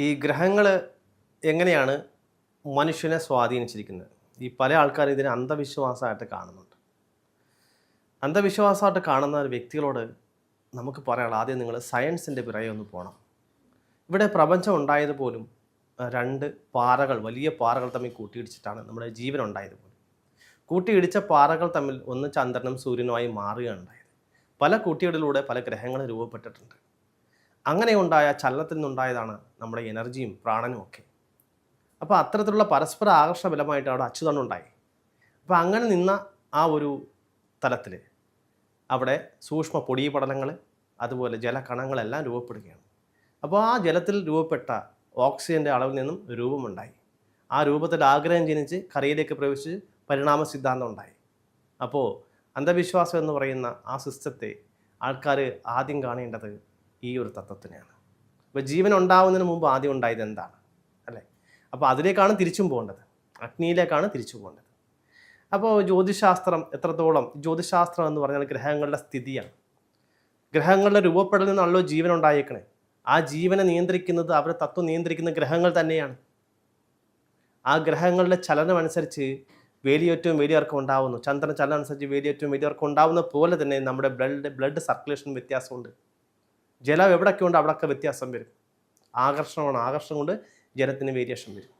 ഈ ഗ്രഹങ്ങൾ എങ്ങനെയാണ് മനുഷ്യനെ സ്വാധീനിച്ചിരിക്കുന്നത്? ഈ പല ആൾക്കാരും ഇതിനെ അന്ധവിശ്വാസമായിട്ട് കാണുന്നുണ്ട്. അന്ധവിശ്വാസമായിട്ട് കാണുന്ന വ്യക്തികളോട് നമുക്ക് പറയാനുള്ളത്, ആദ്യം നിങ്ങൾ സയൻസിൻ്റെ പിറകെ ഒന്ന് പോകണം. ഇവിടെ പ്രപഞ്ചം ഉണ്ടായത് പോലും രണ്ട് പാറകൾ, വലിയ പാറകൾ തമ്മിൽ കൂട്ടിയിടിച്ചിട്ടാണ് നമ്മുടെ ജീവൻ ഉണ്ടായത് പോലും. കൂട്ടിയിടിച്ച പാറകൾ തമ്മിൽ ഒന്ന് ചന്ദ്രനും സൂര്യനുമായി മാറുകയാണ് ഉണ്ടായത്. പല കൂട്ടിയിടലിലൂടെ പല ഗ്രഹങ്ങളും രൂപപ്പെട്ടിട്ടുണ്ട്. അങ്ങനെ ഉണ്ടായ ചലനത്തിൽ നിന്നുണ്ടായതാണ് നമ്മുടെ എനർജിയും പ്രാണനും ഒക്കെ. അപ്പോൾ അത്തരത്തിലുള്ള പരസ്പര ആകർഷണ ബലമായിട്ട് അവിടെ അച്ചുതണ്ട് ഉണ്ടായി. അപ്പോൾ അങ്ങനെ നിന്ന ആ ഒരു തലത്തിൽ അവിടെ സൂക്ഷ്മ പൊടിപടലങ്ങൾ, അതുപോലെ ജലകണങ്ങളെല്ലാം രൂപപ്പെടുകയാണ്. അപ്പോൾ ആ ജലത്തിൽ രൂപപ്പെട്ട ഓക്സിജൻ്റെ അളവിൽ നിന്നും രൂപമുണ്ടായി. ആ രൂപത്തിൽ ആഗ്രഹം ജനിച്ച് കരയിലേക്ക് പ്രവേശിച്ച് പരിണാമ സിദ്ധാന്തം ഉണ്ടായി. അപ്പോൾ അന്ധവിശ്വാസം എന്ന് പറയുന്ന ആ സിസ്റ്റത്തെ ആൾക്കാർ ആദ്യം കാണേണ്ടത് ഈ ഒരു തത്വത്തിനെയാണ്. അപ്പോൾ ജീവൻ ഉണ്ടാവുന്നതിന് മുമ്പ് ആദ്യം ഉണ്ടായത് എന്താണ്, അല്ലേ? അപ്പോൾ അതിലേക്കാണ് തിരിച്ചും പോകേണ്ടത്, അഗ്നിയിലേക്കാണ് തിരിച്ചു പോകേണ്ടത്. അപ്പോൾ ജ്യോതിശാസ്ത്രം ജ്യോതിശാസ്ത്രം എന്ന് പറഞ്ഞാൽ ഗ്രഹങ്ങളുടെ സ്ഥിതിയാണ്. ഗ്രഹങ്ങളുടെ രൂപപ്പെടലിൽ നിന്നാണല്ലോ ജീവൻ ഉണ്ടായേക്കണേ. ആ ജീവനെ നിയന്ത്രിക്കുന്നത്, അവരുടെ തത്വം നിയന്ത്രിക്കുന്ന ഗ്രഹങ്ങൾ തന്നെയാണ്. ആ ഗ്രഹങ്ങളുടെ ചലനം അനുസരിച്ച് വേലിയേറ്റവും വേലിയിറക്കം ഉണ്ടാവുന്നു. ചന്ദ്രൻ ചലനം അനുസരിച്ച് വേലിയേറ്റവും വേലിയിറക്കം ഉണ്ടാവുന്ന പോലെ തന്നെ നമ്മുടെ ബ്ലഡ് സർക്കുലേഷൻ വ്യത്യാസമുണ്ട്. ജലം എവിടെയൊക്കെ ഉണ്ട് അവിടെയൊക്കെ വ്യത്യാസം വരും. ആകർഷണം കൊണ്ട് ജലത്തിന് വേരിയേഷൻ വരും.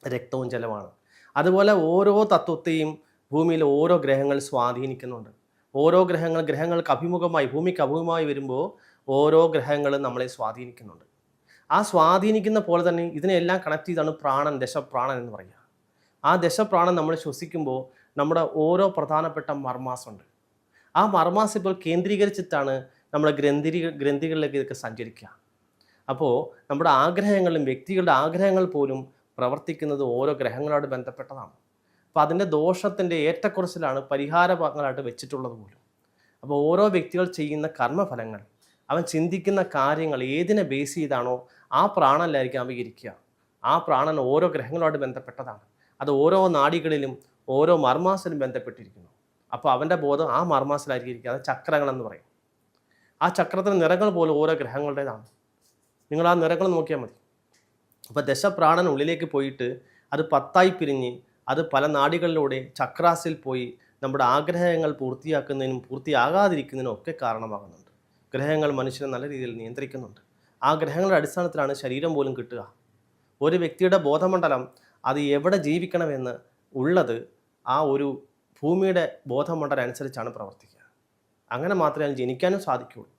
രക്തവും ജലമാണ്. അതുപോലെ ഓരോ തത്വത്തെയും ഭൂമിയിൽ ഓരോ ഗ്രഹങ്ങൾ സ്വാധീനിക്കുന്നുണ്ട്. ഓരോ ഗ്രഹങ്ങൾക്ക് അഭിമുഖമായി, ഭൂമിക്ക് അഭിമുഖമായി വരുമ്പോൾ ഓരോ ഗ്രഹങ്ങളും നമ്മളെ സ്വാധീനിക്കുന്നുണ്ട്. ആ സ്വാധീനിക്കുന്ന പോലെ തന്നെ ഇതിനെല്ലാം കണക്ട് ചെയ്താണ് പ്രാണൻ, ദശപ്രാണൻ എന്ന് പറയുക. ആ ദശപ്രാണൻ നമ്മൾ ശ്വസിക്കുമ്പോൾ നമ്മുടെ ഓരോ പ്രധാനപ്പെട്ട മർമാസുണ്ട്. ആ മർമാസ് ഇപ്പോൾ കേന്ദ്രീകരിച്ചിട്ടാണ് നമ്മുടെ ഗ്രന്ഥികളിലേക്ക് ഇതൊക്കെ സഞ്ചരിക്കുക. അപ്പോൾ നമ്മുടെ ആഗ്രഹങ്ങളും വ്യക്തികളുടെ ആഗ്രഹങ്ങൾ പോലും പ്രവർത്തിക്കുന്നത് ഓരോ ഗ്രഹങ്ങളോട് ബന്ധപ്പെട്ടതാണ്. അപ്പോൾ അതിൻ്റെ ദോഷത്തിൻ്റെ ഏറ്റക്കുറച്ചിലാണ് പരിഹാരങ്ങളായിട്ട് വെച്ചിട്ടുള്ളത് പോലും. അപ്പോൾ ഓരോ വ്യക്തികൾ ചെയ്യുന്ന കർമ്മഫലങ്ങൾ, അവൻ ചിന്തിക്കുന്ന കാര്യങ്ങൾ ഏതിനെ ബേസ് ചെയ്താണോ ആ പ്രാണനിലായിരിക്കും അവ ഇരിക്കുക. ആ പ്രാണൻ ഓരോ ഗ്രഹങ്ങളോട് ബന്ധപ്പെട്ടതാണ്. അത് ഓരോ നാഡികളിലും ഓരോ മർമാസിലും ബന്ധപ്പെട്ടിരിക്കുന്നു. അപ്പോൾ അവൻ്റെ ബോധം ആ മർമാസിലായിരിക്കും ഇരിക്കുക. അത് ചക്രങ്ങളെന്ന് പറയും. ആ ചക്രത്തിൻ്റെ നിറങ്ങൾ പോലും ഓരോ ഗ്രഹങ്ങളുടേതാണ്. നിങ്ങൾ ആ നിറങ്ങൾ നോക്കിയാൽ മതി. അപ്പോൾ ദശപ്രാണൻ ഉള്ളിലേക്ക് പോയിട്ട് അത് 10 പിരിഞ്ഞ് അത് പല നാഡികളിലൂടെ ചക്രാസിൽ പോയി നമ്മുടെ ആഗ്രഹങ്ങൾ പൂർത്തിയാക്കുന്നതിനും പൂർത്തിയാകാതിരിക്കുന്നതിനും ഒക്കെ കാരണമാകുന്നുണ്ട്. ഗ്രഹങ്ങൾ മനുഷ്യനെ നല്ല രീതിയിൽ നിയന്ത്രിക്കുന്നുണ്ട്. ആ ഗ്രഹങ്ങളുടെ അടിസ്ഥാനത്തിലാണ് ശരീരം പോലും കിട്ടുക. ഒരു വ്യക്തിയുടെ ബോധമണ്ഡലം അത് എവിടെ ജീവിക്കണമെന്ന് ഉള്ളത് ആ ഒരു ഭൂമിയുടെ ബോധമണ്ഡലം അനുസരിച്ചാണ് പ്രവർത്തിക്കുക. അങ്ങനെ മാത്രമേ അത് ജനിക്കാനും സാധിക്കുകയുള്ളൂ.